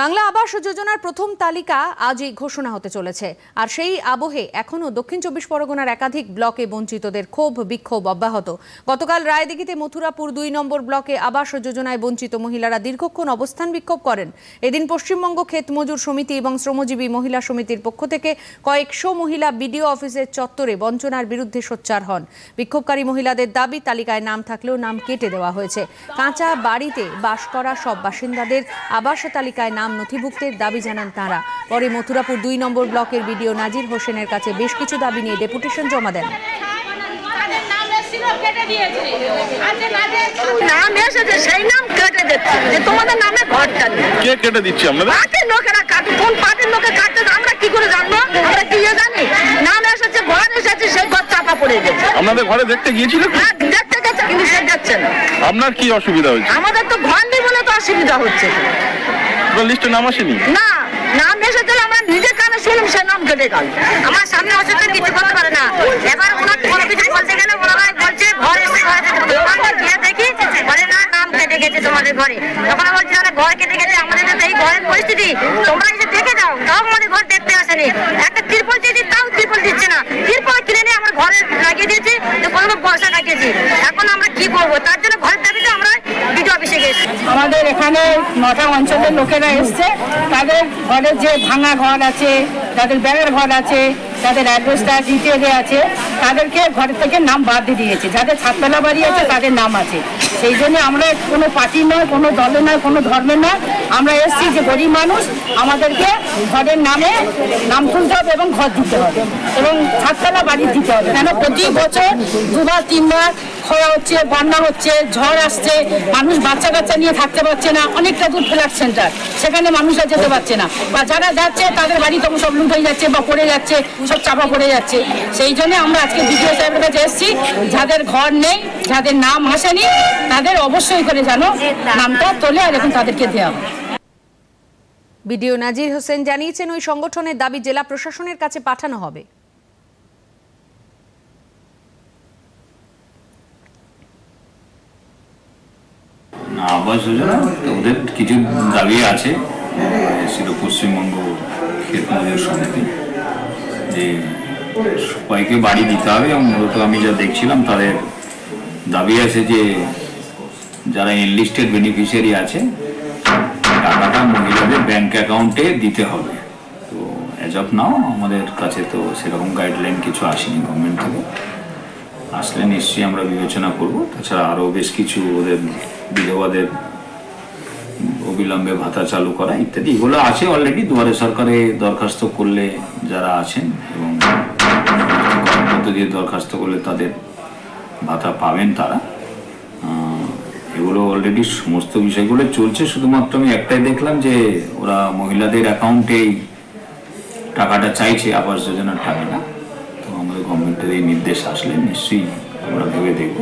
বাংলা আবাস যোজনার প্রথম তালিকা আজই ঘোষণা হতে চলেছে। আর সেই আবহে এখনও দক্ষিণ 24 পরগনার একাধিক ব্লকে বঞ্চিতদের ক্ষোভ বিক্ষোভ অব্যাহত। গতকাল রায়দিঘিতে মথুরাপুর 2 নম্বর ব্লকে আবাস যোজনায় বঞ্চিত মহিলারা দীর্ঘক্ষণ অবস্থান বিক্ষোভ করেন। এদিন পশ্চিমবঙ্গ ক্ষেত মজুর সমিতি এবং শ্রমজীবী মহিলা সমিতির পক্ষ থেকে কয়েকশো মহিলা বিডিও অফিসের চত্বরে বঞ্চনার বিরুদ্ধে সোচ্চার হন। বিক্ষোভকারী মহিলাদের দাবি, তালিকায় নাম থাকলেও নাম কেটে দেওয়া হয়েছে। কাঁচা বাড়িতে বাস করা সব বাসিন্দাদের আবাস তালিকায় নাম নথিভুক্তের দাবি জানান তারা। পরে মথুরাপুর 2 নম্বর ব্লকের বিডিও নাজির হোসেনের কাছে বেশ কিছু দাবি নিয়ে ডেপুটেশন জমা দেন। আপনাদের ঘরে দেখতে গিয়েছিল? আপনার কি অসুবিধা হয়েছে? আমাদের তো ঘর নেই বলে তো অসুবিধা হচ্ছে। লিস্টে নাম আসেনি? না, নাম এসেছিল, আমরা নিজে কানে শুনলাম সে নাম কেটে গেল। আমার সামনে অসুবিধা কিছু করতে পারে না। এবার ওনার কোনো কিছু বলতে গেলে ওনারা বলছে ঘর এসে গিয়ে দেখি বলে না নাম কেটে গেছে তোমাদের ঘরে। তখন বলছি ঘর কেটে গেছে, আমাদের তো এই ঘরের পরিস্থিতি, তোমরা এসে দেখে যাও। তাও আমাদের ঘর দেখতে আসেনি। একটা ত্রিপল চেয়েছি, তাও ত্রিপল দিচ্ছে না। ত্রিপল কিনে নিয়ে আমার ঘরে লাগিয়ে দিয়েছি, কোনো পয়সা লাগিয়েছি। এখন আমরা কি করবো? তার জন্য ঘরের দাবিতে আমরা বিডিও অফিসে গেছি। আমাদের এখানে 9টা অঞ্চলের লোকেরা এসছে, তাদের ঘরের যে ভাঙা ঘর আছে, তাদের ব্যাগের ঘর আছে, তাদের অ্যাড্রেসটা ডিটেলে আছে, তাদেরকে ঘর থেকে নাম বাদ দিয়ে দিয়েছে। যাদের ছাদতলা বাড়ি আছে তাদের নাম আছে। সেই জন্য আমরা কোনো পার্টি নয়, কোনো দলে নয়, কোনো ধর্মের নয়, আমরা এসেছি যে গরিব মানুষ, আমাদেরকে ঘরের নামে নাম তুলতে হবে এবং ঘর দিতে হবে এবং ছাদতলা বাড়ি দিতে হবে। কেন প্রতি বছর 2বার 3বার খরা হচ্ছে, বন্যা হচ্ছে, ঝড় আসছে, মানুষ বাচ্চা কাচ্চা নিয়ে থাকতে পারছে না। অনেকটা দূর ফ্ল্যাট সেন্টার, সেখানে মানুষরা যেতে পারছে না, বা যারা যাচ্ছে তাদের বাড়ি তখন সব লুট হয়ে যাচ্ছে বা পড়ে যাচ্ছে, সব চাপা পড়ে যাচ্ছে। সেই জন্য আমরা আজকে বিডিও সাহেবের কাছে এসেছি, যাদের ঘর নেই, যাদের নাম আসেনি, তাদের অবশ্যই করে যেন নামটা তোলে আর এখন তাদেরকে দেওয়া হয়। বিডিও নাজির হোসেন জানিয়েছেন ওই সংগঠনের দাবি জেলা প্রশাসনের কাছে পাঠানো হবে। আবাস যোজনা ওদের কিছু দাবি আছে, ছিল পশ্চিমবঙ্গ ক্ষেত মজুর সমিতি, যে সবাইকে বাড়ি দিতে হবে। এবং মূলত আমি যা দেখছিলাম তাদের দাবি আছে যে যারা এনলিস্টেড বেনিফিশিয়ারি আছে টাকাটা মহিলাদের ব্যাংক অ্যাকাউন্টে দিতে হবে। তো অ্যাজ অফ নাও আমাদের কাছে তো সেরকম গাইডলাইন কিছু আসেনি গভর্নমেন্ট থেকে। আসলে নিশ্চয়ই আমরা বিবেচনা করব। তাছাড়া আরও বেশ কিছু ওদের বিধবাদের অবিলম্বে ভাতা চালু করা ইত্যাদি এগুলো আছে অলরেডি। দুয়ারে সরকারে দরখাস্ত করলে যারা আছেন এবং দিয়ে দরখাস্ত করলে তাদের ভাতা পাবেন তারা। এগুলো অলরেডি সমস্ত বিষয়গুলো চলছে। শুধুমাত্র আমি একটাই দেখলাম যে ওরা মহিলাদের অ্যাকাউন্টেই টাকাটা চাইছে, আবাস যোজনার টাকাটা। তো আমাদের গভর্নমেন্টের এই নির্দেশ আসলে নিশ্চয়ই আমরা ভেবে দেখব।